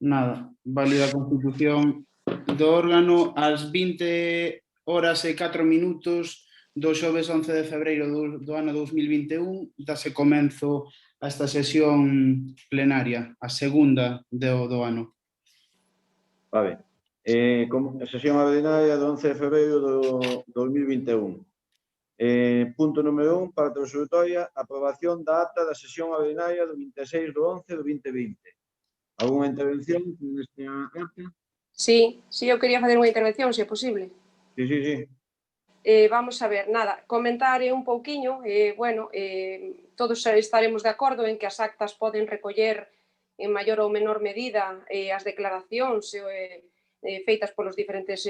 Nada, válida a constitución do órgano ás 20h04 do xoves 11 de febreiro do ano 2021, dase comenzo a esta sesión plenaria, a segunda do ano. Vale. Sesión ordinaria do 11 de febreiro do 2021. Punto número 1, parte resolutoria, aprobación da acta da sesión ordinaria do 26 do 11 do 2020. Alguna intervención nesta acta? Sí, eu quería facer unha intervención, se é posible. Sí. Vamos a ver, nada, comentar un pouquiño, todos estaremos de acordo en que as actas poden recoller en maior ou menor medida as declaracións feitas polos diferentes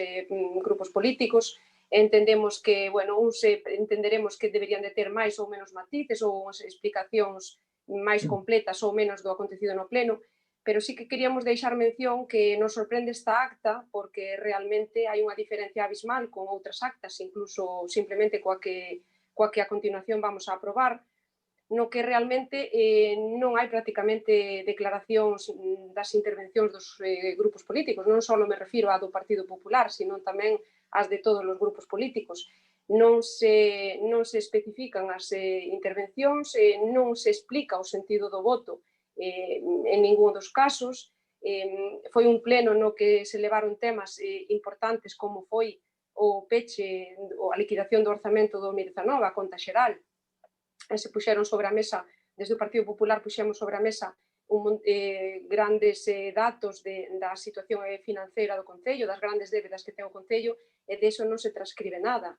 grupos políticos. Entendemos que, entenderemos que deberían de ter máis ou menos matices ou unhas explicacións máis completas ou menos do acontecido no pleno, pero sí que queríamos deixar mención que nos sorprende esta acta porque realmente hai unha diferencia abismal con outras actas, incluso simplemente coa que a continuación vamos a aprobar, no que realmente non hai prácticamente declaracións das intervencións dos grupos políticos, non só me refiro á do Partido Popular, sino tamén as de todos os grupos políticos. Non se especifican as intervencións, non se explica o sentido do voto en ningún dos casos. Foi un pleno no que se levaron temas importantes como foi o peche, a liquidación do orzamento do 2019, a conta xeral, se puxeron sobre a mesa, desde o Partido Popular puxemos sobre a mesa grandes datos da situación financeira do Concello, das grandes débedas que ten o Concello, e deso non se transcribe nada.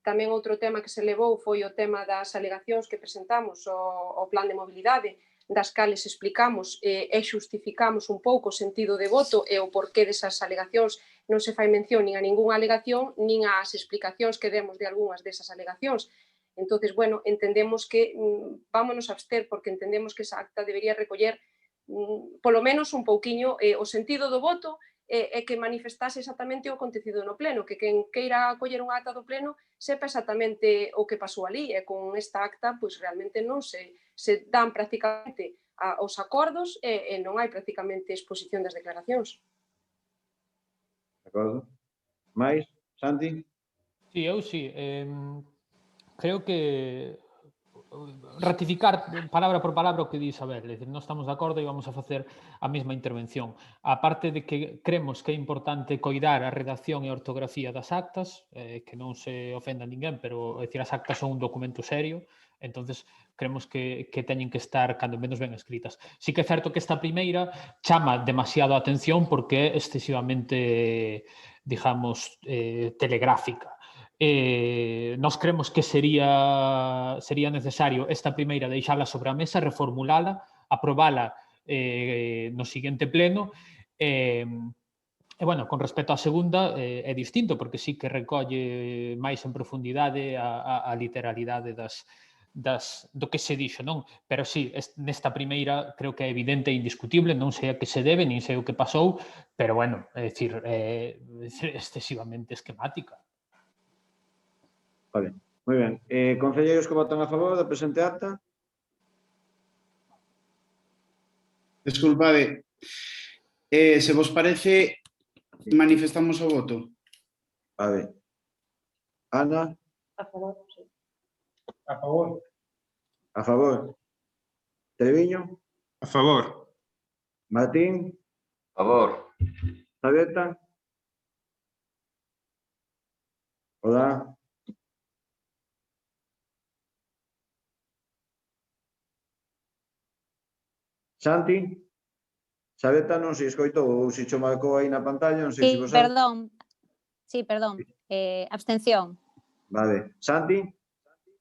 Tamén outro tema que se levou foi o tema das alegacións que presentamos ao plan de mobilidade, das cales explicamos e xustificamos un pouco o sentido de voto e o porqué desas alegacións. Non se fai mención nin a ningunha alegación, nin ás explicacións que demos de algunhas desas alegacións. Entonces, entendemos que vámonos a abster porque entendemos que esa acta debería recoller polo menos un pouquiño o sentido do voto e que manifestase exactamente o acontecido no pleno, que quen queira coller unha acta do pleno sepa exactamente o que pasou ali, e con esta acta realmente non se dan prácticamente os acordos e non hai prácticamente exposición das declaracións. De acordo. Mais, Santi? Sí, eu sí. Creo que ratificar palabra por palabra o que di Isabel, é dicir, non estamos de acordo e vamos a facer a mesma intervención. A parte de que cremos que é importante coidar a redacción e a ortografía das actas, que non se ofenda a ninguén, pero é dicir, as actas son un documento serio, entonces creemos que teñen que estar cando menos ben escritas. Sí que é certo que esta primeira chama demasiado a atención porque é excesivamente, digamos, telegráfica. Nos creemos que sería necesario esta primeira deixala sobre a mesa, reformulala, aprobala no seguinte pleno con respecto á segunda é distinto porque sí que recolle máis en profundidade a literalidade do que se dixo, non? Pero sí, nesta primeira creo que é evidente e indiscutible, non sei a que se debe, nin sei o que pasou, pero é dicir, excesivamente esquemática. Vale, moi ben. Concelleiros que votan a favor da presente acta? Desculpade, se vos parece, manifestamos o voto. Vale. Ana? A favor, sí. A favor. A favor. Treviño? A favor. Martín? A favor. Sabeta? Hola. Santi? Sabeta non se escoitou ou se cho marcou aí na pantalla, non sei se vos... Perdón. Sí, perdón. Abstención. Vale. Santi?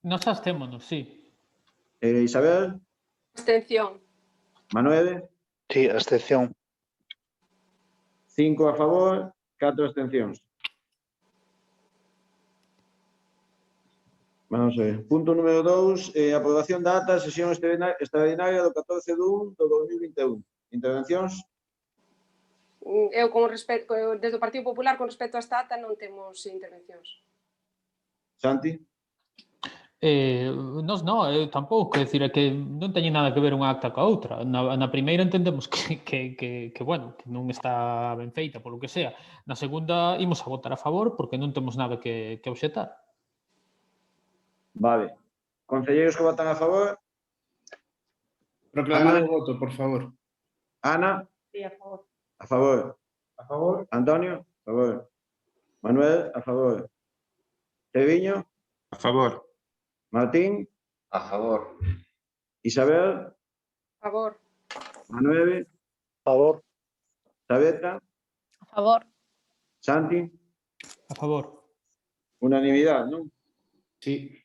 Nos abstémonos, sí. Isabel? Abstención. Manuel? Sí, abstención. 5 a favor, 4 abstencións. Vamos a ver. Punto número 2, aprobación da ata, sesión extraordinaria do 14 de 1 do 2021. Intervencións? Eu, desde o Partido Popular, con respecto a esta ata, non temos intervencións. Santi? Nós non, tampouco, é dicir, é que non teñen nada que ver unha acta ca outra. Na primeira entendemos que bueno, que non está ben feita, polo que sea. Na segunda imos a votar a favor porque non temos nada que obxetar. Vale. Concelleiros que votan a favor. Proclamar o voto, por favor. Ana. Sí, a favor. A favor. A favor. Antonio. A favor. Manuel. A favor. Treviño. A favor. Martín. A favor. Isabel. A favor. Manuel. A favor. Tabeta. A favor. Santi. A favor. Unanimidade, non? Sí.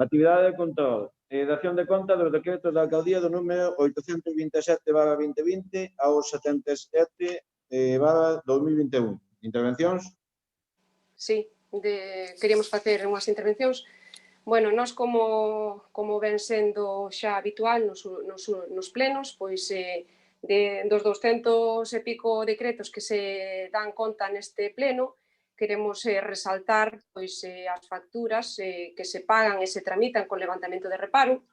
Actividade de control. Dación de conta dos decretos da alcaldía do número 827/2020 ao 77/2021. Intervencións? Sí, queríamos facer unhas intervencións. Bueno, nós como ven sendo xa habitual nos plenos, pois dos 200 e pico decretos que se dan conta neste pleno, queremos resaltar pois as facturas que se pagan e se tramitan con levantamento de reparo.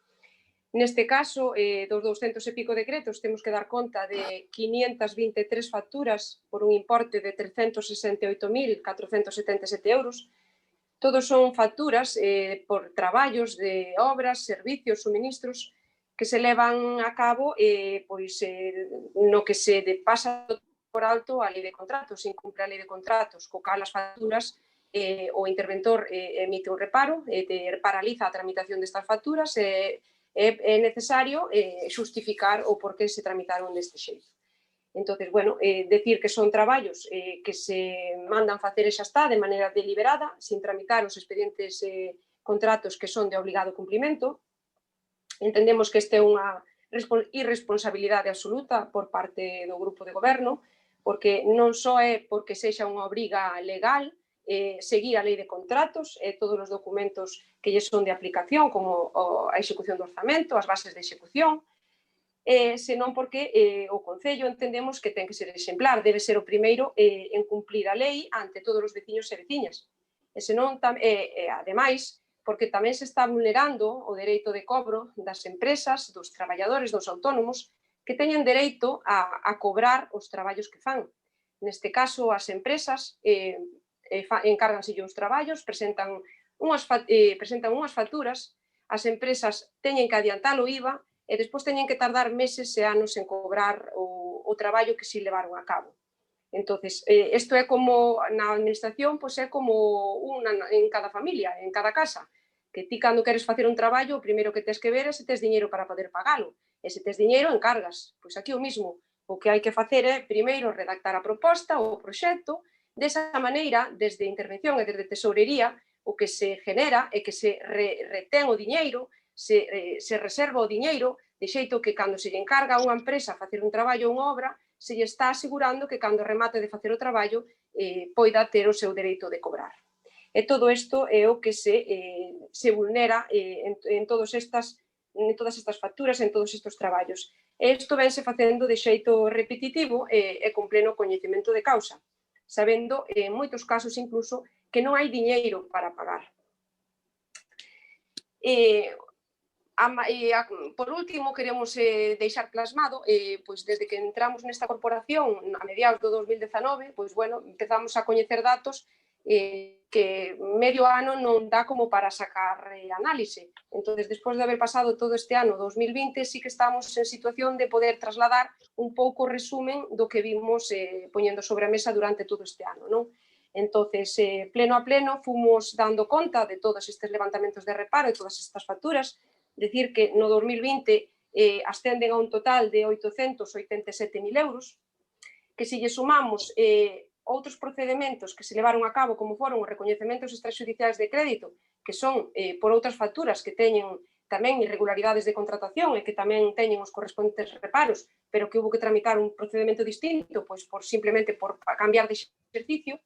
Neste caso, dos 200 e pico decretos, temos que dar conta de 523 facturas por un importe de 368.477 euros. Todos son facturas por traballos de obras, servicios, suministros que se levan a cabo pois, no que se pasa por alto a lei de contratos, se incumpre a lei de contratos, co cal as facturas o interventor emite un reparo, paraliza a tramitación destas facturas e é necesario xustificar o por que se tramitaron deste xeito. Entón, bueno, decir que son traballos que se mandan facer e xa está de maneira deliberada, sin tramitar os expedientes contratos que son de obligado cumprimento. Entendemos que este é unha irresponsabilidade absoluta por parte do grupo de goberno, porque non só é porque sexa unha obriga legal seguir a lei de contratos e todos os documentos que lle son de aplicación, como a execución do orzamento, as bases de execución, senón porque o Concello entendemos que ten que ser exemplar, debe ser o primeiro en cumplir a lei ante todos os veciños e veciñas. E senón, ademais, porque tamén se está vulnerando o dereito de cobro das empresas, dos traballadores, dos autónomos, que teñen dereito a cobrar os traballos que fan. Neste caso, as empresas encárganselle os traballos, presentan unhas facturas, as empresas teñen que adiantar o IVA e despois teñen que tardar meses e anos en cobrar o traballo que si levaron a cabo. Entón, isto é como, na administración, pois é como en cada familia, en cada casa, que ti cando queres facer un traballo, o primeiro que tes que ver é se tes diñeiro para poder pagalo. E se tes diñeiro, encargas. Pois aquí o mismo. O que hai que facer é, primeiro, redactar a proposta, o proxecto. Desa maneira, desde intervención e desde tesourería, o que se genera é que se retén o diñeiro, se reserva o diñeiro, de xeito que cando se lle encarga a unha empresa facer un traballo ou unha obra, se lle está asegurando que cando remate de facer o traballo poida ter o seu dereito de cobrar. E todo isto é o que se vulnera en todas estas facturas, en todos estes traballos. E isto vense facendo de xeito repetitivo e con pleno coñecemento de causa, sabendo en moitos casos incluso que non hai diñeiro para pagar. Por último, queremos deixar plasmado, pois desde que entramos nesta corporación a mediados do 2019, pois bueno, empezamos a coñecer datos que medio ano non dá como para sacar análise. Entón, despois de haber pasado todo este ano 2020, sí que estamos en situación de poder trasladar un pouco o resumen do que vimos poñendo sobre a mesa durante todo este ano, non? Entón, pleno a pleno, fomos dando conta de todos estes levantamentos de reparo e todas estas facturas. Decir que no 2020 ascenden a un total de 887.000 euros, que se lle sumamos outros procedementos que se levaron a cabo, como foron os recoñecementos extrajudiciais de crédito, que son por outras facturas que teñen tamén irregularidades de contratación e que tamén teñen os correspondentes reparos, pero que hubo que tramitar un procedimento distinto, pois simplemente por cambiar de exercicio,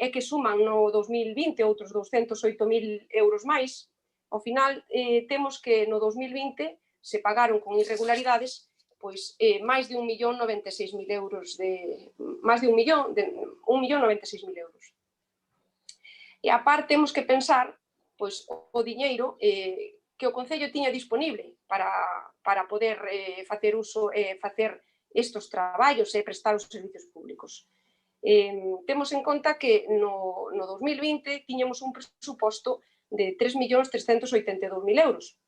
e que suman no 2020 outros 208.000 euros máis. Ao final, temos que no 2020 se pagaron con irregularidades pois máis de 1.096.000 euros máis de 1.096.000 euros. E a parte temos que pensar pois o diñeiro que o Concello tiña disponible para poder facer uso facer estes traballos e prestar os servicios públicos. Temos en conta que no 2020 tiñamos un presuposto de 3.382.000 euros.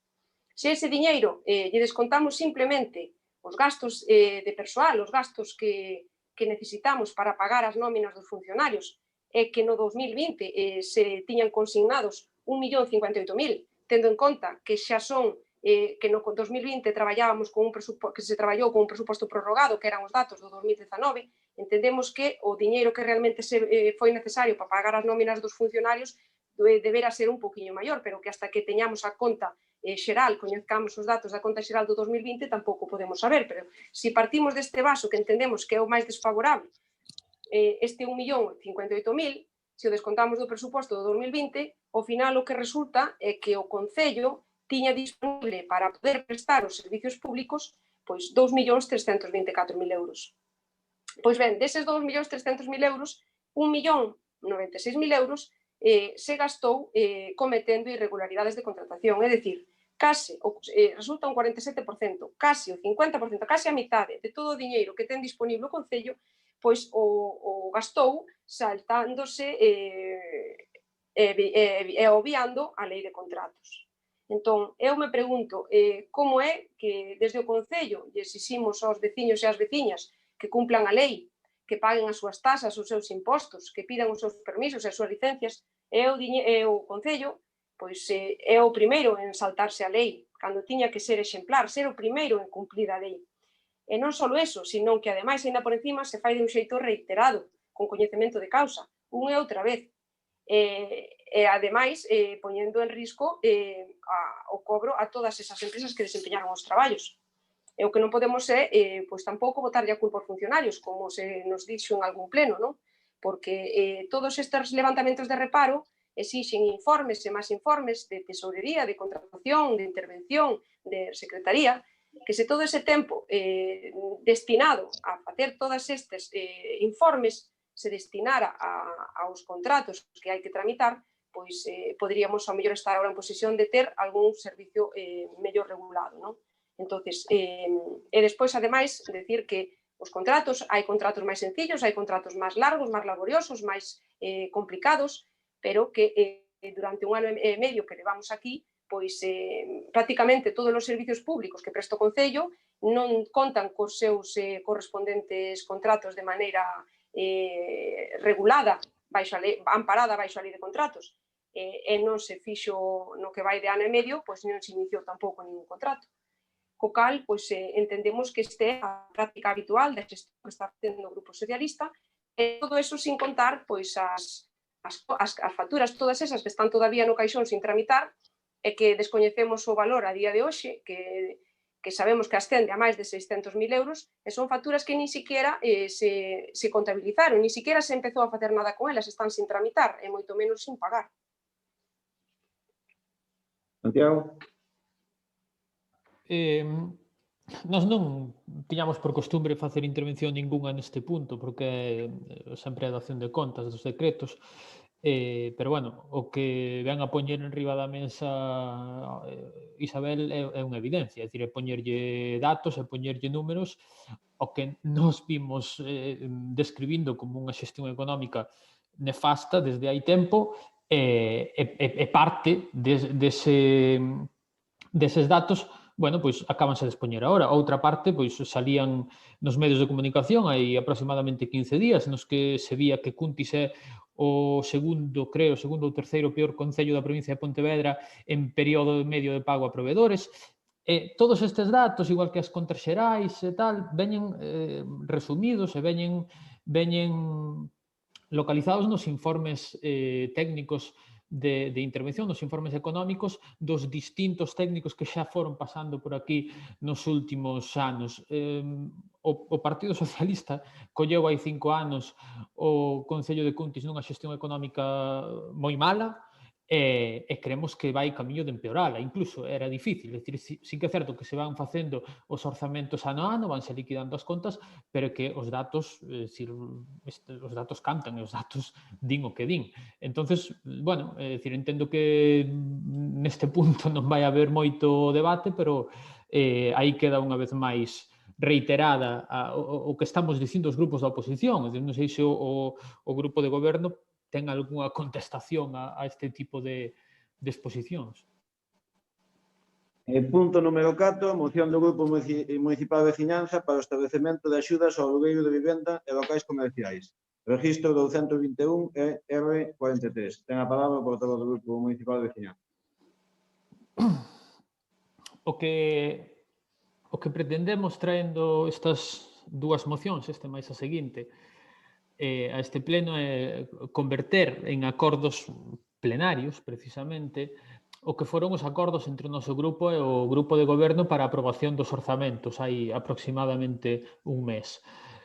Se ese diñeiro lle descontamos simplemente os gastos de persoal, os gastos que necesitamos para pagar as nóminas dos funcionarios, e que no 2020 se tiñan consignados 1.058.000, tendo en conta que xa son que no 2020 traballábamos que se traballou con un presuposto prorrogado, que eran os datos do 2019, entendemos que o diñeiro que realmente foi necesario para pagar as nóminas dos funcionarios deberá ser un poquinho maior, pero que hasta que teñamos a conta xeral, coñezcamos os datos da conta xeral do 2020, tampouco podemos saber, pero se partimos deste vaso que entendemos que é o máis desfavorable, este 1.058.000, se o descontamos do presuposto do 2020, ao final o que resulta é que o Concello tiña disponible para poder prestar os servicios públicos pois 2.324.000 euros. Pois ben, deses 2.300.000 euros, 1.096.000 euros se gastou cometendo irregularidades de contratación, é dicir, case, resulta un 47%, case o 50%, case a mitade de todo o diñeiro que ten disponible o Concello, pois o gastou saltándose e obviando a lei de contratos. Entón, eu me pregunto como é que desde o Concello lle exiximos aos veciños e ás veciñas que cumplan a lei, que paguen as súas tasas, os seus impostos, que pidan os seus permisos e as súas licencias, e o Concello pois é o primeiro en saltarse a lei, cando tiña que ser exemplar, ser o primeiro en cumplir a lei. E non só eso, senón que ademais, ainda por encima, se fai de un xeito reiterado, con coñecemento de causa, unha e outra vez. E ademais poñendo en risco o cobro a todas esas empresas que desempeñaron os traballos. E o que non podemos é pois tampouco botarlle a culpa aos funcionarios, como se nos dixo en algún pleno, non? Porque todos estes levantamentos de reparo exixen informes e máis informes de tesourería, de contratación, de intervención, de secretaría, que se todo ese tempo destinado a facer todos estes informes se destinara aos contratos que hai que tramitar, pois poderíamos ao mellor estar agora en posición de ter algún servicio mellor regulado, non? Entonces, e despois, ademais, decir que os contratos, hai contratos máis sencillos, hai contratos máis largos, máis laboriosos, máis complicados, pero que durante un ano e medio que levamos aquí, pois prácticamente todos os servicios públicos que presta o Concello non contan cos seus correspondentes contratos de maneira regulada, amparada baixo a lei de contratos, e non se fixo no que vai de ano e medio, pois non se iniciou tampouco ningún contrato. Co cal, pois entendemos que este é a práctica habitual da xestión que está facendo o Grupo Socialista, e todo eso sin contar pois as facturas todas esas que están todavía no caixón sin tramitar e que descoñecemos o valor a día de hoxe, que sabemos que ascende a máis de 600.000 euros, e son facturas que nin siquiera se contabilizaron, nin siquiera se empezou a facer nada con elas, están sin tramitar, e moito menos sin pagar. Santiago? Nós non tiñamos por costumbre facer intervención ningunha neste punto, porque sempre é dación de contas dos decretos, pero, bueno, o que ven a poñer en riba da mesa Isabel é unha evidencia, é dicir, é poñerlle datos e poñerlle números o que nos vimos describindo como unha xestión económica nefasta desde hai tempo, e parte deses datos, bueno, pois acabanse de expoñer agora. Outra parte, pois salían nos medios de comunicación hai aproximadamente 15 días nos que se vía que Cuntis é o segundo ou terceiro peor concello da provincia de Pontevedra en período medio de pago a proveedores. Todos estes datos, igual que as contas xerais e tal, veñen resumidos e veñen localizados nos informes técnicos de intervención, nos informes económicos dos distintos técnicos que xa foron pasando por aquí nos últimos anos. O Partido Socialista colleu hai 5 anos o Concello de Cuntis nunha xestión económica moi mala, e creemos que vai camiño de empeorala, incluso era difícil, é dicir, sí que é certo que se van facendo os orzamentos ano a ano, vanse liquidando as contas, pero que os datos, os datos cantan e os datos din o que din. Entonces, bueno, é dicir, entendo que neste punto non vai haber moito debate, pero aí queda unha vez máis reiterada o que estamos dicindo os grupos da oposición. Non sei se o grupo de goberno ten algunha contestación a este tipo de exposicións. Punto número 4, moción do Grupo Municipal de Veciñanza para o establecemento de axudas ao alugueiro de vivenda e locais comerciais. Registro 221 e R43. Ten a palabra o portavoz do Grupo Municipal de Veciñanza. O que pretendemos traendo estas dúas mocións, este máis a seguinte, a este pleno é converter en acordos plenarios, precisamente, o que foron os acordos entre o noso grupo e o grupo de goberno para a aprobación dos orzamentos hai aproximadamente un mes.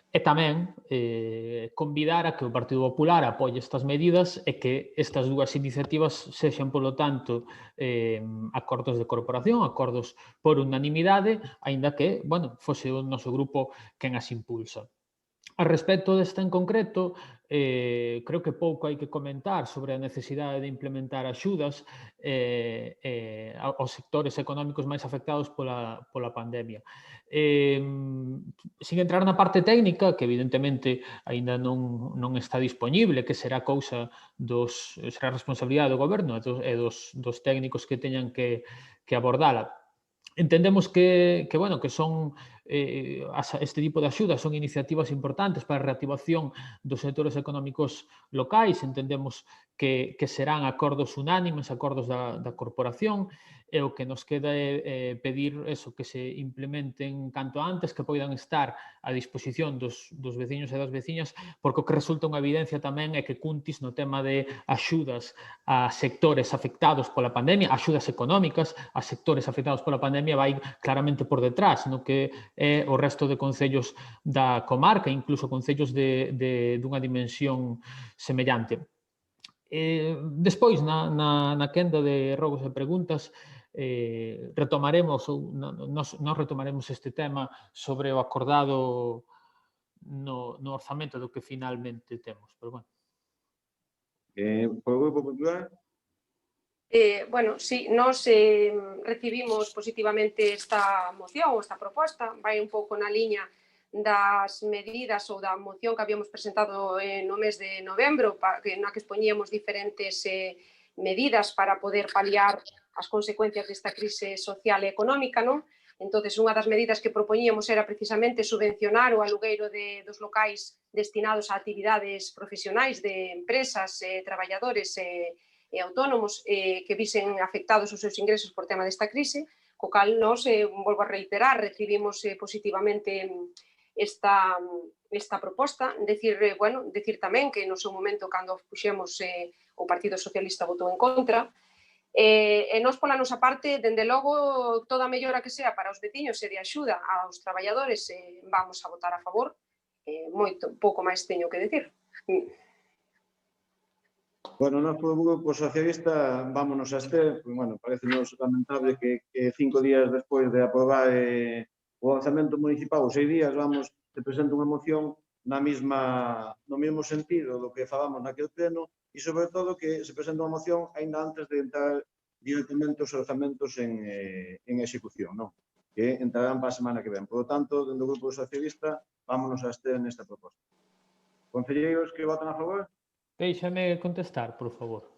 E tamén convidar a que o Partido Popular apoie estas medidas e que estas dúas iniciativas sexan, polo tanto, acordos de corporación, acordos por unanimidade, aínda que, bueno, fose o noso grupo quen as impulsa. A respecto desta en concreto, creo que pouco hai que comentar sobre a necesidade de implementar axudas aos sectores económicos máis afectados pola pandemia. Sin entrar na parte técnica, que evidentemente aínda non está disponible, que será cousa será responsabilidade do goberno e dos técnicos que teñan que abordala. Entendemos que son este tipo de axudas son iniciativas importantes para a reactivación dos sectores económicos locais. Entendemos que serán acordos unánimes, acordos da corporación, e o que nos queda é pedir que se implementen canto antes, que poidan estar a disposición dos veciños e das veciñas, porque o que resulta unha evidencia tamén é que Cuntis, no tema de axudas a sectores afectados pola pandemia, axudas económicas a sectores afectados pola pandemia, vai claramente por detrás, no que é o resto de concellos da comarca, incluso concellos dunha dimensión semellante. Despois, na quenda de rogos e preguntas, nós retomaremos este tema sobre o acordado no orzamento do que finalmente temos. Pero, bueno. Por o Grupo Popular? Bueno, sí, nós recibimos positivamente esta moción ou esta proposta, vai un pouco na liña das medidas ou da moción que habíamos presentado no mes de novembro, na que expoñíamos diferentes medidas para poder paliar as consecuencias desta crise social e económica, non? Entón, unha das medidas que propoñíamos era precisamente subvencionar o alugueiro dos locais destinados a actividades profesionais de empresas, traballadores e autónomos que visen afectados os seus ingresos por tema desta crise, co cal nós, volvo a reiterar, recibimos positivamente esta proposta. Decir tamén que no seu momento, cando puxemos, o Partido Socialista votou en contra, e nós, pola nosa parte, dende logo, toda a mellora que sea para os veciños e de axuda aos traballadores, vamos a votar a favor. Moito, pouco máis teño que decir. Bueno, nós polo Grupo Socialista vámonos a este, parece-nos lamentable que 5 días despois de aprobar o orzamento municipal, os 6 días, se presenta unha moción no mesmo sentido do que falamos naquele pleno, e sobre todo que se presenta unha moción aínda antes de entrar directamente os orzamentos en execución, non? Que entrarán para a semana que ven. Por lo tanto, dentro do Grupo Socialista, vámonos a este nesta proposta. Concelleiros que votan a favor? Déixame contestar, por favor.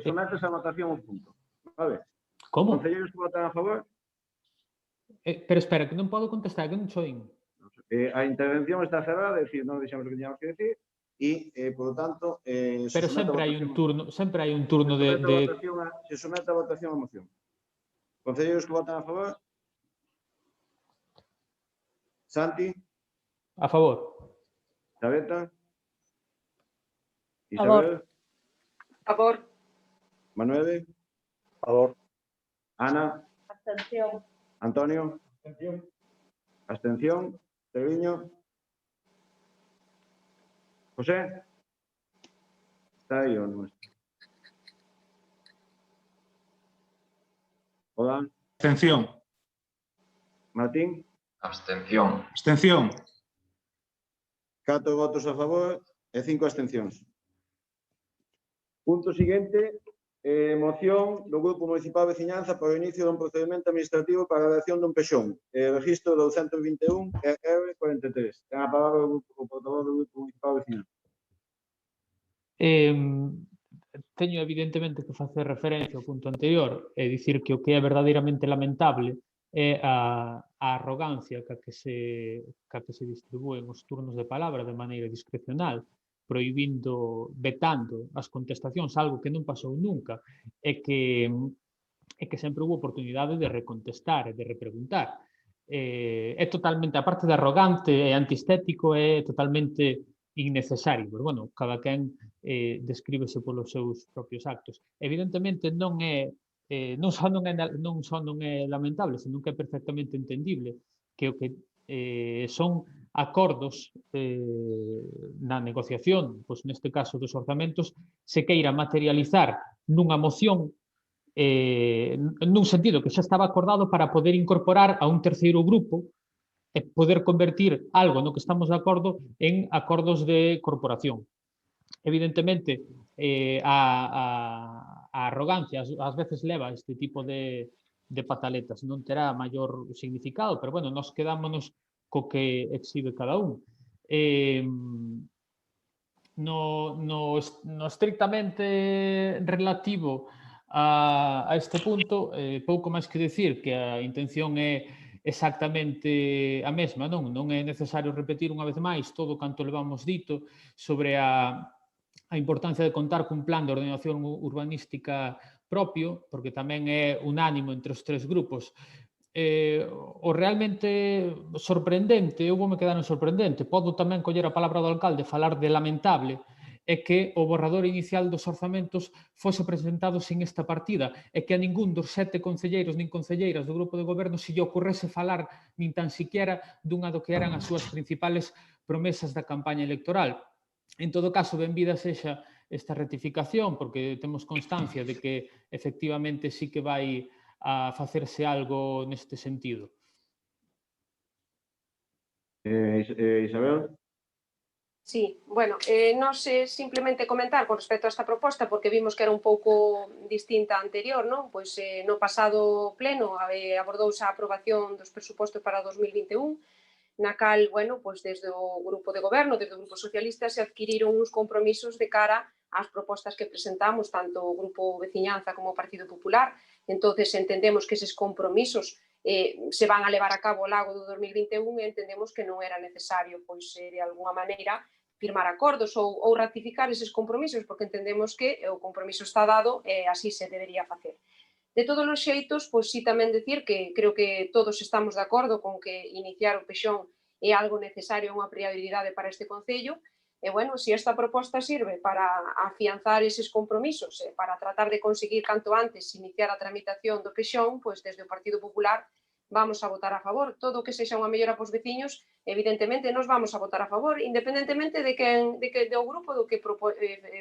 Sometes a votación un punto. Vale. Como? Concelleiros que votan a favor? Pero espera, que non podo contestar, que non choín. A intervención está cerrada, é dicir, non dixemos o que teníamos que decir, e, por lo tanto... Pero sempre hai un turno de... Se somete a votación a moción. Concelleiros que votan a favor? Santi? A favor. Xabeta? Isabel? A favor. Manuel? A favor. Ana? Abstención. Antonio? Abstención. Abstención. Treviño? José? Está aí o nuestro. Abstención. Martín, Abstención. Abstención. 4 votos a favor e 5 abstencións. Punto seguinte, moción do Grupo Municipal de Veciñanza para o inicio dun procedimento administrativo para a redacción dun pexón. Registro 221 R43. Ten a palabra o portavoz do Grupo Municipal de Veciñanza. Teño evidentemente que facer referencia ao punto anterior e dicir que o que é verdadeiramente lamentable é a arrogancia ca que se distribúen os turnos de palabra de maneira discrecional, prohibindo, vetando as contestacións, algo que non pasou nunca, e que sempre houve oportunidade de recontestar e de repreguntar. É totalmente, a parte de arrogante e antiestético, é totalmente innecesario, pero, bueno, cada quen descríbese polos seus propios actos. Evidentemente non só non é lamentable, senón que é perfectamente entendible que o que son acordos na negociación, pois neste caso dos orzamentos, se queira materializar nunha moción nun sentido que xa estaba acordado para poder incorporar a un terceiro grupo e poder convertir algo no que estamos de acordo en acordos de corporación. Evidentemente, a arrogancia ás veces leva este tipo de pataletas, non terá maior significado, pero, bueno, nos quedámonos co que exhibe cada un. No estrictamente relativo a este punto, pouco máis que decir que a intención é exactamente a mesma, non é necesario repetir unha vez máis todo canto levamos dito sobre a importancia de contar cun plan de ordenación urbanística propio, porque tamén é unánimo entre os tres grupos. O realmente sorprendente, eu vou me quedar en sorprendente, podo tamén coller a palabra do alcalde, falar de lamentable, é que o borrador inicial dos orzamentos fose presentado sin esta partida e que a ningún dos 7 concelleiros nin concelleiras do grupo de goberno se lle ocorrese falar nin tan siquiera dunha do que eran as súas principales promesas da campaña electoral. En todo caso, benvida sexa esta rectificación, porque temos constancia de que efectivamente sí que vai a facerse algo neste sentido. Isabel? Sí, bueno, non sei simplemente comentar con respecto a esta proposta, porque vimos que era un pouco distinta a anterior, non? Pois no pasado pleno abordouse a aprobación dos presupostos para 2021, na cal, bueno, pois desde o grupo de goberno, desde o grupo socialista, se adquiriron uns compromisos de cara ás propostas que presentamos, tanto o grupo Veciñanza como o Partido Popular. Entonces entendemos que eses compromisos se van a levar a cabo ao largo do 2021 e entendemos que non era necesario, pois, de alguna maneira, firmar acordos ou ratificar eses compromisos, porque entendemos que o compromiso está dado e así se debería facer. De todos os xeitos, pois sí tamén decir que creo que todos estamos de acordo con que iniciar o pexón é algo necesario, unha prioridade para este Concello, e, bueno, se esta proposta sirve para afianzar eses compromisos e para tratar de conseguir canto antes iniciar a tramitación do pexón, pois desde o Partido Popular vamos a votar a favor. Todo o que sexa unha mellora pos veciños, evidentemente, nos vamos a votar a favor, independentemente de do grupo do que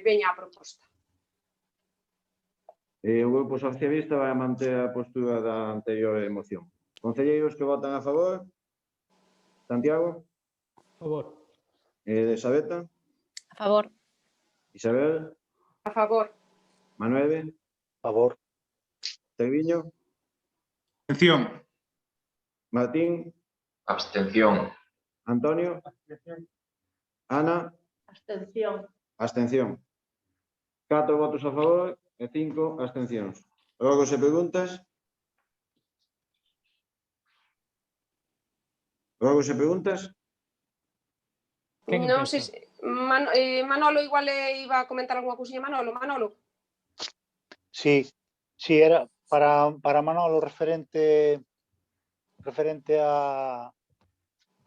veña a proposta. O Grupo Socialista vai manter a postura da anterior moción. Concelleiros que votan a favor? Santiago? A favor. Elisabetta? A favor. Isabel? A favor. Manuel? A favor. Treviño? Abstención. Martín? Abstención. Antonio? Ana? Abstención. Abstención. 4 votos a favor e 5 abstencións. Logo se preguntas. Non sei, Manolo igual iba a comentar algunha cousiña. Manolo. Sí, era para Manolo referente a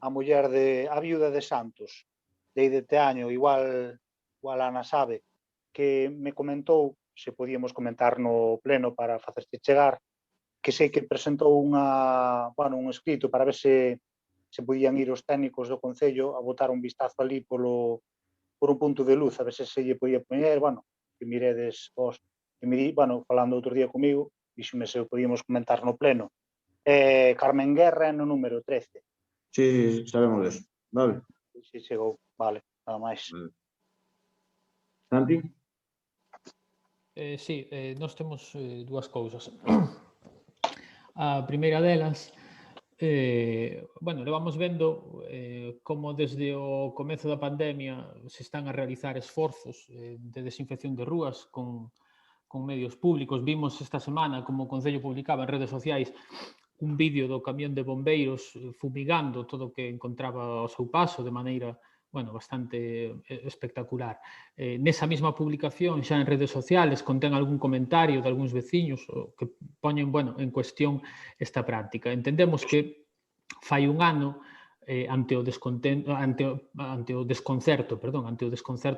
muller a viuda de Santos, de este año, igual Ana sabe, que me comentou se podíamos comentar no pleno para facerse chegar, que sei que presentou un escrito para ver se podían ir os técnicos do Concello a botar un vistazo ali por un punto de luz, a ver se lle podía poñer, que miredes vos, falando outro día comigo, díxome se o podíamos comentar no pleno, Carmen Guerra no número 13. Sí, sabemos deso. Vale. Si chegou, vale, nada máis. Santi? Sí, nós temos dúas cousas. A primeira delas, bueno, levamos vendo como desde o comezo da pandemia se están a realizar esforzos de desinfección de rúas con medios públicos. Vimos esta semana como o Concello publicaba en redes sociais un vídeo do camión de bombeiros fumigando todo o que encontraba ao seu paso de maneira, bueno, bastante espectacular. Nesa mesma publicación, xa en redes sociales, contén algún comentario de algúns veciños que poñen, bueno, en cuestión esta práctica. Entendemos que fai un ano, ante o desconcerto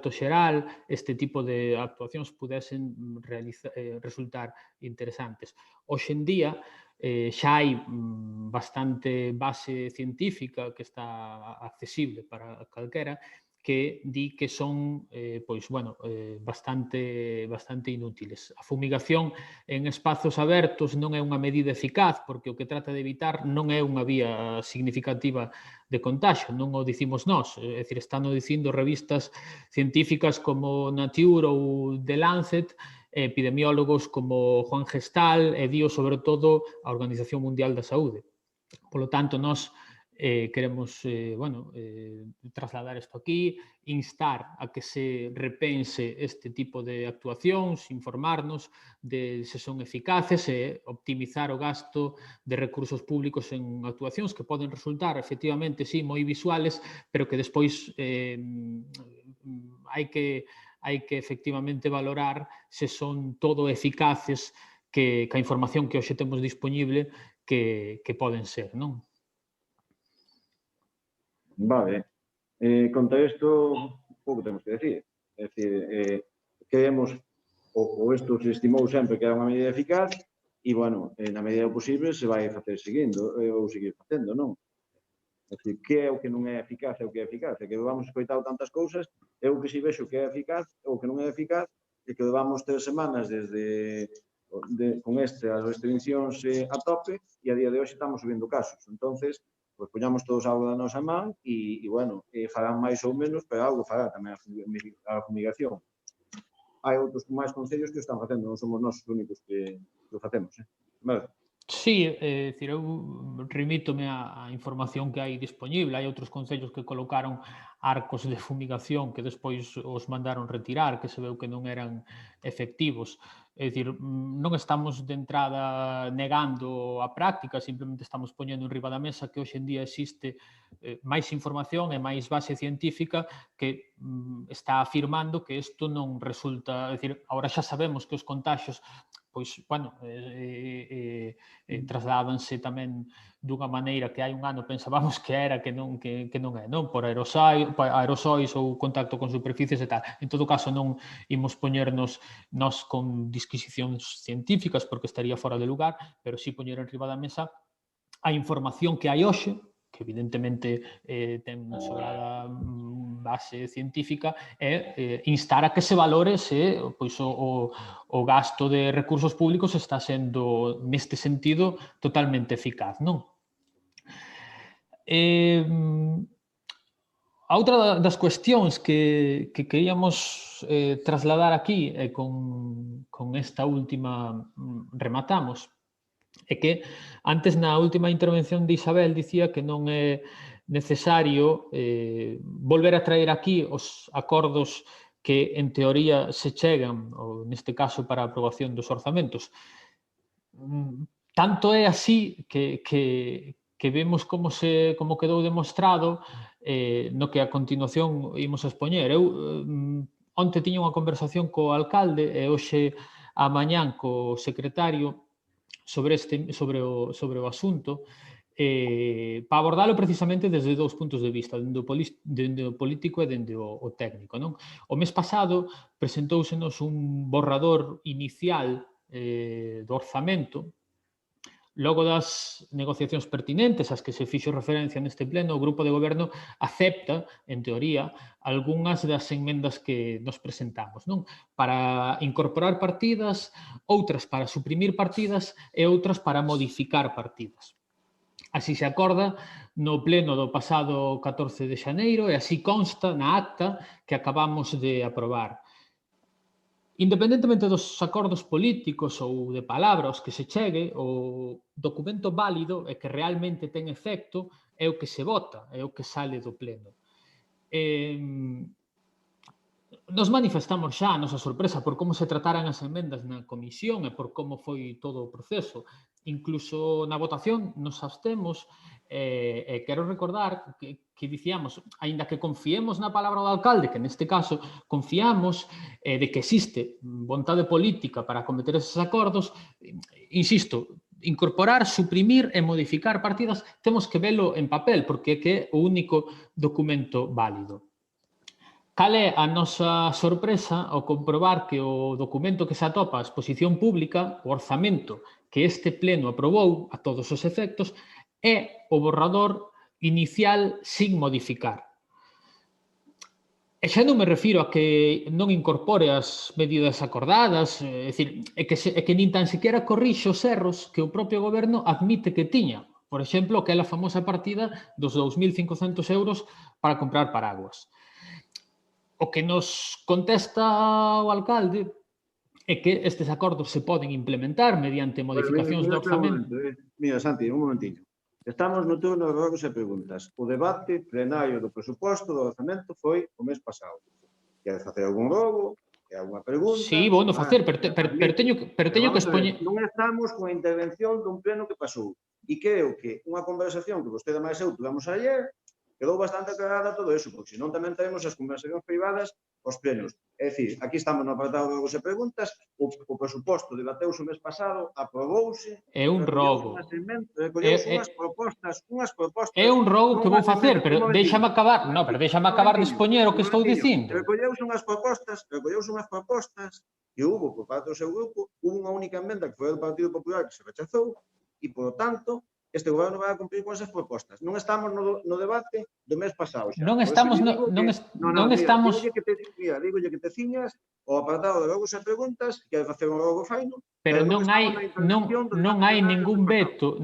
xeral, este tipo de actuacións pudesen resultar interesantes. Hoxe en día, xa hai bastante base científica que está accesible para calquera que di que son bastante inútiles. A fumigación en espazos abertos non é unha medida eficaz porque o que trata de evitar non é unha vía significativa de contagio, non o dicimos nós, é dicir, están o dicindo revistas científicas como Nature ou The Lancet, epidemiólogos como Juan Gestal e dio sobre todo a Organización Mundial da Saúde. Polo tanto, nós queremos trasladar isto aquí, instar a que se repense este tipo de actuacións, informarnos de se son eficaces e optimizar o gasto de recursos públicos en actuacións que poden resultar, efectivamente, sí, moi visuales, pero que despois hai que efectivamente valorar se son todo eficaces que a información que hoxe temos disponible que poden ser, non? Vale. Contra isto, pouco temos que decir. É dicir, creemos, ou isto se estimou sempre que era unha medida eficaz, e, bueno, na medida posible se vai facer seguindo, ou seguir facendo, non? É dicir, que é o que non é eficaz e o que é eficaz. É que vamos escoitado tantas cousas, eu que si vexo que é eficaz ou que non é eficaz, e que levamos 3 semanas desde con as restriccións a tope, e a día de hoxe estamos subindo casos. Entonces, pois poñamos todos algo da nosa man e bueno, farán máis ou menos, pero algo fará tamén a fumigación. Hai outros máis concellos que o están facendo, non somos nós os únicos que o facemos. Vale. Sí, eu remítome á información que hai disponible. Hai outros concellos que colocaron arcos de fumigación que despois os mandaron retirar, que se veu que non eran efectivos. É dicir, non estamos de entrada negando a práctica, simplemente estamos poñendo en riba da mesa que hoxe en día existe máis información e máis base científica que está afirmando que isto non resulta... É dicir, agora xa sabemos que os contagios pois, bueno, trasládanse tamén dunha maneira que hai un ano pensábamos que era que non é, non? Por aerosóis ou contacto con superficies e tal. En todo caso, non imos poñernos nós con disquisicións científicas porque estaría fora de lugar, pero sí poñer en riba da mesa a información que hai hoxe, que evidentemente ten sobrada base científica, e instar a que se valore se pois, o gasto de recursos públicos está sendo, neste sentido, totalmente eficaz, non? A outra das cuestións que queríamos trasladar aquí e con esta última rematamos é que antes na última intervención de Isabel dicía que non é necesario volver a traer aquí os acordos que en teoría se chegan, ou neste caso para a aprobación dos orzamentos. Tanto é así que vemos como quedou demostrado no que a continuación imos expoñer. Eu onte tiña unha conversación co alcalde e hoxe a mañán co secretario sobre o asunto para abordalo precisamente desde dous puntos de vista, dende o político e dende o técnico, non? O mes pasado presentousenos un borrador inicial do orzamento. Logo das negociacións pertinentes ás que se fixo referencia neste pleno, o grupo de goberno acepta, en teoría, algunhas das enmendas que nos presentamos, non? Para incorporar partidas outras para suprimir partidas e outras para modificar partidas. Así se acorda no pleno do pasado 14 de xaneiro e así consta na acta que acabamos de aprobar. Independentemente dos acordos políticos ou de palabras que se chegue, o documento válido e que realmente ten efecto é o que se vota, é o que sale do pleno. Nos manifestamos xa a nosa sorpresa por como se trataran as emendas na comisión e por como foi todo o proceso. Incluso na votación nos abstemos e quero recordar que dicíamos, aínda que confiemos na palabra do alcalde, que neste caso confiamos de que existe vontade política para acometer eses acordos, insisto, incorporar, suprimir e modificar partidas temos que velo en papel porque é o único documento válido. Cal é a nosa sorpresa ao comprobar que o documento que se atopa a exposición pública, o orzamento que este pleno aprobou a todos os efectos, é o borrador inicial sin modificar. E xa non me refiro a que non incorpore as medidas acordadas, é dicir, é que nin tan sequera corrixe os erros que o propio goberno admite que tiña. Por exemplo, aquela famosa partida dos 2.500 euros para comprar paraguas. O que nos contesta o alcalde é que estes acordos se poden implementar mediante modificacións do orzamento. Mira, Santi, un momentiño. Estamos no turno de rogos e preguntas. O debate plenario do presuposto do orzamento foi o mes pasado. Queres facer algún rogo? Que alguna pregunta? Sí, vou no facer, pero teño que expoñer... Non estamos coa intervención dun pleno que pasou. E creo que unha conversación que vostede máis eu tivemos ayer quedou bastante aclarada todo eso, porque senón tamén temos as conversacións privadas aos plenos. É dicir, aquí estamos no apartado de rogos e preguntas, o presuposto debateuse o mes pasado, aprobouse... É un rogo. Recolleuse unhas propostas... É un rogo que vou facer, pero déixame acabar... Non, pero déixame acabar de expoñer o que estou dicindo. Recolleuse unhas propostas que hubo por parte do seu grupo, hubo unha única emenda que foi do Partido Popular que se rechazou e, por tanto, este goberno vai a cumprir con esas propostas. Non estamos no debate do mes pasado. Non estamos... Dígolle que te ciñas o apartado de rogos e preguntas, que hai facer un rogo faino, pero non hai ningún veto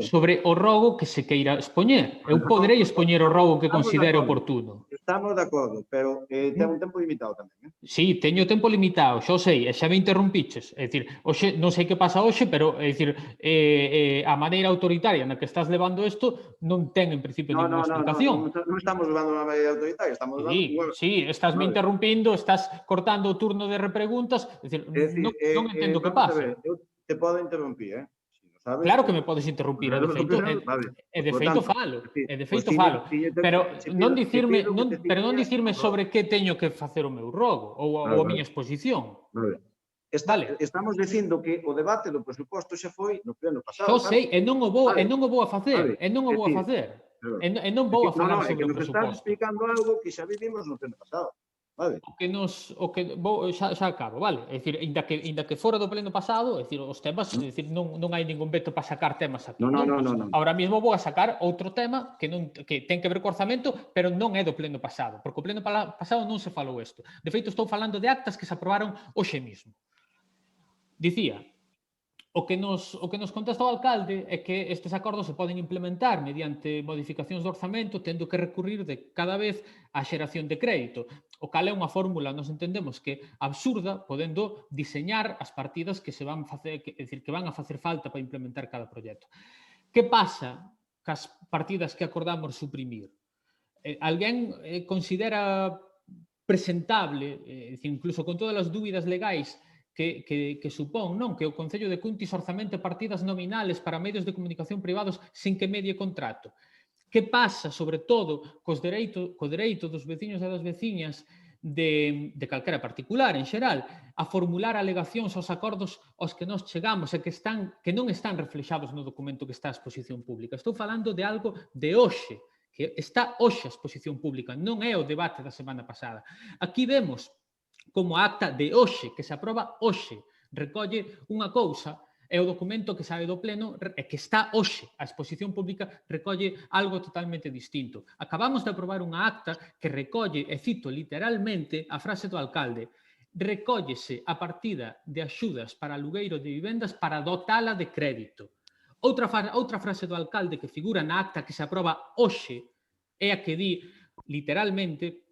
sobre o rogo que se queira expoñer. Eu poderei expoñer o rogo que considere oportuno. Estamos de acordo, pero ten un tempo limitado tamén. Sí, teño tempo limitado, xa o sei, e xa me interrompiches. É dicir, hoxe, non sei que pasa hoxe, pero é dicir, a maneira autoritaria na que estás levando isto non ten en principio ninguna explicación. Non estamos levando unha maneira autoritaria, estamos levando... Sí, estás me interrumpindo, estás cortando o turno de repreguntas, é dicir, non entendo que pasa. Eu te podo interrumpir, Claro que me podes interrumpir, e de feito falo, pero non dicirme sobre que teño que facer o meu rogo ou a miña exposición. Estamos dicindo que o debate do presuposto xa foi no pleno pasado. Xo sei, e non o vou a facer, e non vou a falar sobre o presuposto. Estás explicando algo que xa vivimos no pleno pasado. Vale. Xa acabo, vale? É dicir, inda que fora do pleno pasado, é dicir, os temas, é dicir, non hai ningún veto para sacar temas aquí. Non. Ahora mesmo vou a sacar outro tema que ten que ver co orzamento, pero non é do pleno pasado, porque o pleno pasado non se falou isto. De feito, estou falando de actas que se aprobaron hoxe mesmo. Dicía, o que nos contesta o alcalde é que estes acordos se poden implementar mediante modificacións do orzamento, tendo que recurrir de cada vez á xeración de crédito, o cal é unha fórmula, nos entendemos que absurda, podendo diseñar as partidas que se van facer, é dicir, que van a facer falta para implementar cada proxecto. Que pasa cas partidas que acordamos suprimir? Alguén considera presentable, é dicir, incluso con todas as dúbidas legais que supón, non, que o Concello de Cuntis orzamente partidas nominales para medios de comunicación privados sin que medie contrato. Que pasa, sobre todo, co dereito dos veciños e das veciñas de calquera particular, en xeral, a formular alegacións aos acordos aos que nós chegamos e que non están reflexados no documento que está a exposición pública. Estou falando de algo de hoxe, que está hoxe a exposición pública, non é o debate da semana pasada. Aquí vemos como a acta de hoxe, que se aproba hoxe, recolle unha cousa, e o documento que sabe do pleno e que está hoxe a exposición pública recolle algo totalmente distinto. Acabamos de aprobar unha acta que recolle, e cito literalmente, a frase do alcalde: recóllese a partida de axudas para alugueiro de vivendas para dotala de crédito. Outra frase do alcalde que figura na acta que se aproba hoxe é a que di, literalmente,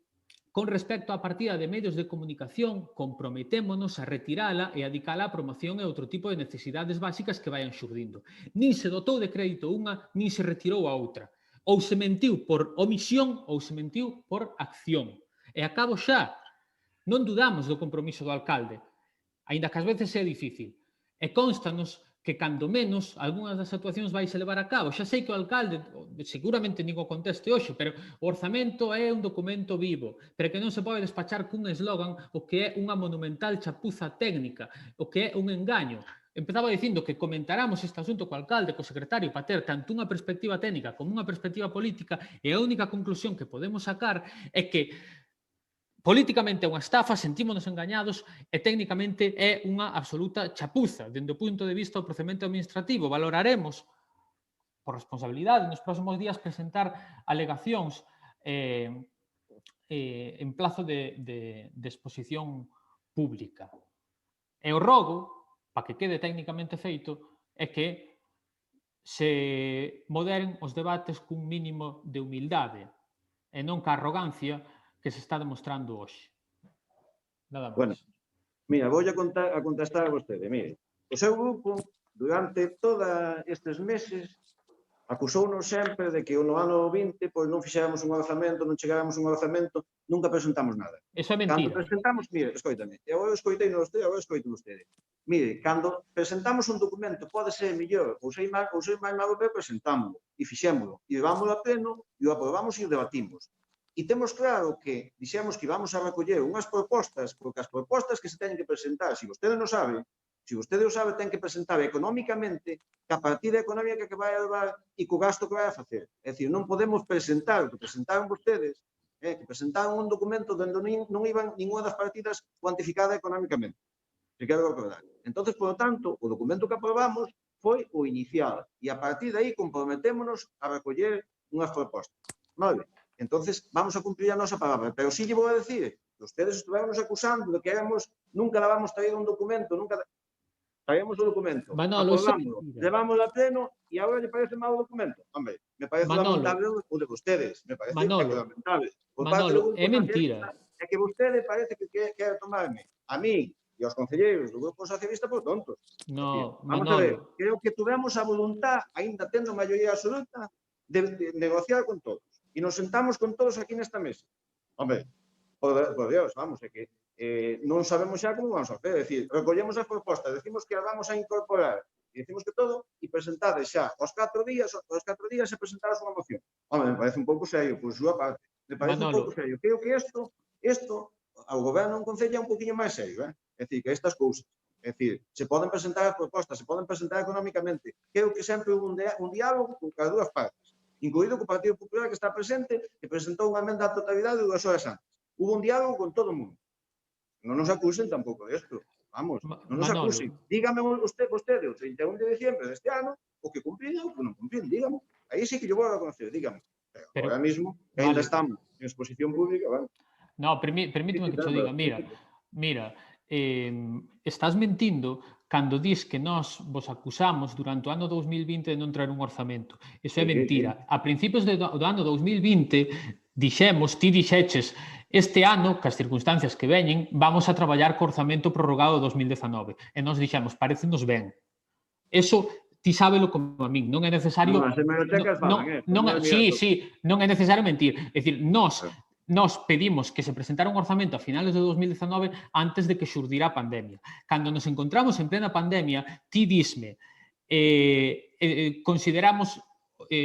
con respecto á partida de medios de comunicación, comprometémonos a retirala e a dedicala á promoción e outro tipo de necesidades básicas que vayan xurdindo. Nin se dotou de crédito unha, nin se retirou a outra. Ou se mentiu por omisión ou se mentiu por acción. E acabo xa. Non dudamos do compromiso do alcalde, aínda que ás veces é difícil. E constanos que, cando menos, algunhas das actuacións vais a levar a cabo. Xa sei que o alcalde, seguramente nin o conteste hoxe, pero o orzamento é un documento vivo, pero que non se pode despachar cun eslogan o que é unha monumental chapuza técnica, o que é un engaño. Empezaba dicindo que comentáramos este asunto co alcalde, co secretario, para ter tanto unha perspectiva técnica como unha perspectiva política, e a única conclusión que podemos sacar é que políticamente é unha estafa, sentímonos engañados e técnicamente é unha absoluta chapuza. Dende o punto de vista do procedimento administrativo, valoraremos por responsabilidade nos próximos días presentar alegacións en plazo de exposición pública. E o rogo, para que quede técnicamente feito, é que se moderen os debates cun mínimo de humildade e non ca arrogancia que se está demostrando hoxe. Nada máis. Bueno, mira, vou a contestar a vostede. Mire, o seu grupo, durante todos estes meses, acusounos sempre de que no ano 20 pois non fixéramos un orzamento, non chegáramos a un orzamento, nunca presentamos nada. Eso é Cando mentira. presentamos, mire, escoítame, eu escoitei no vostede, agora escoito vostede. Mire, cando presentamos un documento, pode ser mellor ou ser máis malo, pero presentámoslo, e fixémoslo, e levámoslo a pleno, e o aprobamos e o debatimos. E temos claro que dixemos que íbamos a recoller unhas propostas, porque as propostas que se teñen que presentar, se vostede non sabe, ten que presentar económicamente a partida económica que vai a levar e co gasto que vai a facer. É dicir, non podemos presentar o que presentaron vostedes, que presentaron un documento onde non iban ninguna das partidas cuantificada económicamente. Se quero recordar. Entón, por lo tanto, o documento que aprobamos foi o inicial e a partir de aí comprometémonos a recoller unhas propostas. Vale? Entonces, vamos a cumplir a nosa palabra. Pero sí lle vou a decir que ustedes estuvéronos acusando de que nunca la vamos traer un documento, nunca traemos o documento, Manolo, aprovámoslo, levámoslo a pleno e agora lle parece mal o documento. Hombre, me parece lamentable o de ustedes. Me parece lamentable. Manolo, é mentira. É que vostede parece que quer tomarme a mí e aos concelleiros do Grupo Socialista por tontos. No, vamos a ver, creo que tuvemos a voluntad, ainda tendo maioría absoluta, de negociar con todos. E nos sentamos con todos aquí nesta mesa. Hombre, por Dios, vamos, é que non sabemos xa como vamos a hacer. É dicir, recollemos as propostas, decimos que as vamos a incorporar, e decimos que todo, e presentades xa aos 4 días se presentaras unha moción. Hombre, me parece un pouco serio, por súa parte. Me parece un pouco serio. Creo que isto ao goberno non concella un poquinho máis serio, É dicir, que estas cousas. É dicir, se poden presentar as propostas, se poden presentar económicamente. Creo que sempre houve un diálogo con as dúas partes, incluído co Partido Popular que está presente, que presentou unha emenda á totalidade 2 horas antes. Hubo un diálogo con todo o mundo. Non nos acusen tampouco disto. Vamos, non nos acusen. Dígame vostede o 31 de diciembre deste ano o que cumprín ou o que non cumprín, dígame. Aí sí que yo vou a reconocer, dígame. Pero ahora mismo, que ainda estamos en exposición pública, vale. No, permíteme que te diga. Mira, estás mentindo cando dis que nós vos acusamos durante o ano 2020 de non traer un orzamento. Iso é mentira. A principios do ano 2020 ti dixeches, este ano, que as circunstancias que veñen, vamos a traballar co orzamento prorrogado 2019. E nós dixemos, parécenos ben. Eso ti sábelo como a min, non é necesario... Non é necesario mentir. É dicir, nós pedimos que se presentara un orzamento a finales de 2019 antes de que xurdira a pandemia. Cando nos encontramos en plena pandemia, ti disme, consideramos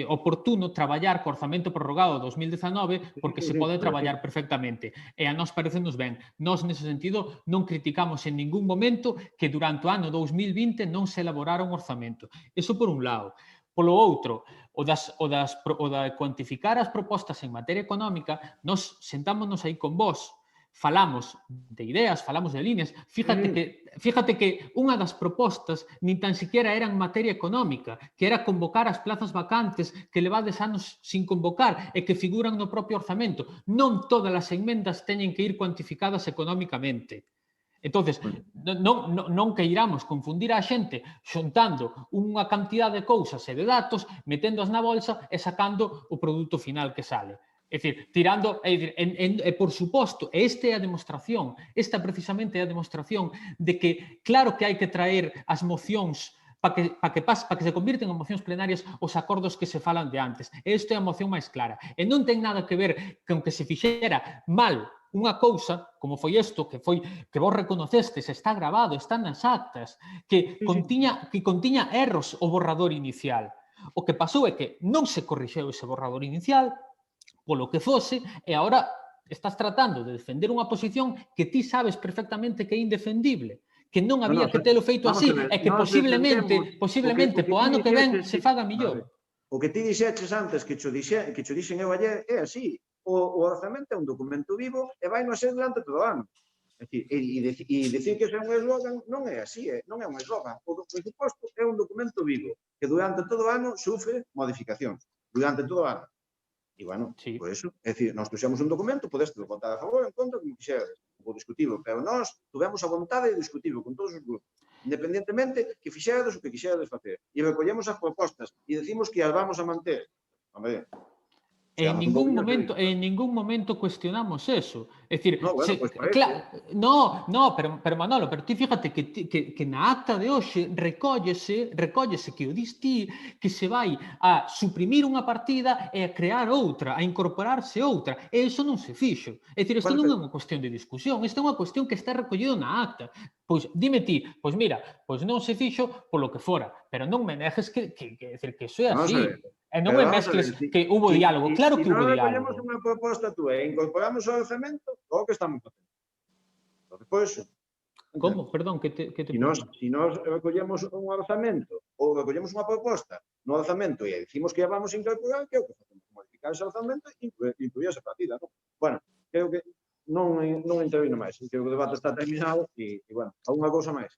oportuno traballar co orzamento prorrogado 2019 porque se pode traballar perfectamente. E a nós parecenos ben. Nós, nese sentido, non criticamos en ningún momento que durante o ano 2020 non se elaborara un orzamento. Eso por un lado. Polo outro, o da cuantificar as propostas en materia económica, nos sentámonos aí con vos, falamos de ideas, falamos de líneas. Fíjate que unha das propostas nin tan siquiera era en materia económica, que era convocar as plazas vacantes que levades anos sin convocar e que figuran no propio orzamento. Non todas as enmendas teñen que ir cuantificadas económicamente. Entonces, non queiramos confundir a xente xontando unha cantidad de cousas e de datos, meténdoas na bolsa e sacando o produto final que sale. É dicir, tirando, por suposto, esta é a demostración, esta precisamente é a demostración de que claro que hai que traer as mocións para que se convirten en mocións plenarias os acordos que se falan de antes. Esta é a moción máis clara. E non ten nada que ver con que se fixera mal unha cousa, como foi isto, que vos reconocestes, está grabado, está nas actas, que contiña erros o borrador inicial. O que pasou é que non se corrixeu ese borrador inicial, polo que fose, e agora estás tratando de defender unha posición que ti sabes perfectamente que é indefendible, que non había que telo feito así, e que posiblemente, po ano que ven se faga millor. O que ti dixeches antes, que cho dixen eu ayer, é así. O orzamento é un documento vivo e vai non ser durante todo o ano. E dicir que iso é un eslogan non é así, non é un eslogan. O presuposto é un documento vivo que durante todo o ano sufre modificacións. Durante todo o ano. E, bueno, por eso, é dicir, nós puxemos un documento, podeste votar a favor, en contra, como quixeres, ou discutivo, pero nós tuvemos a vontade de discutivo con todos os grupos, independentemente que fixeres o que quixeres facer. E recollemos as propostas e decimos que as vamos a manter. Hombre, En ningún momento cuestionamos eso. É dicir, pero Manolo, pero ti fíjate que na acta de hoxe recóllese que o dis ti que se vai a suprimir unha partida e a crear outra, a incorporarse outra. E iso non se fixo. É dicir, isto non é unha cuestión de discusión, isto é unha cuestión que está recollido na acta. Pois dime ti, pois mira, pois non se fixo polo que fora, pero non me nejes que iso é así. E non me mezcles que hubo diálogo. Claro que hubo diálogo. Se nós recollemos unha proposta túa e incorporamos ao orzamento, o que estamos facendo? Pois, como? Perdón, que te... Se nós recollemos un orzamento ou recollemos unha proposta no orzamento e dicimos que a vamos a incorporar, que é o que facemos? Modificar ese orzamento e incluir esa partida, non? Bueno, creo que non intervino máis. Creo que o debate está terminado e, bueno, alguna cousa máis.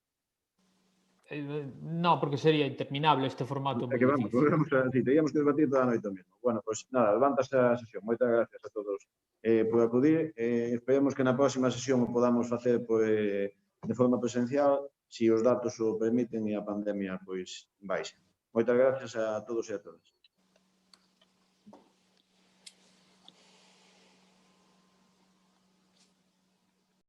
No, porque sería interminable este formato. É que vamos, teríamos que debatir toda a noite mesmo. Bueno, pois nada, levántase a sesión. Moitas gracias a todos por acudir. Esperemos que na próxima sesión o podamos facer de forma presencial, se os datos o permiten e a pandemia pois baixe. Moitas gracias a todos e a todas.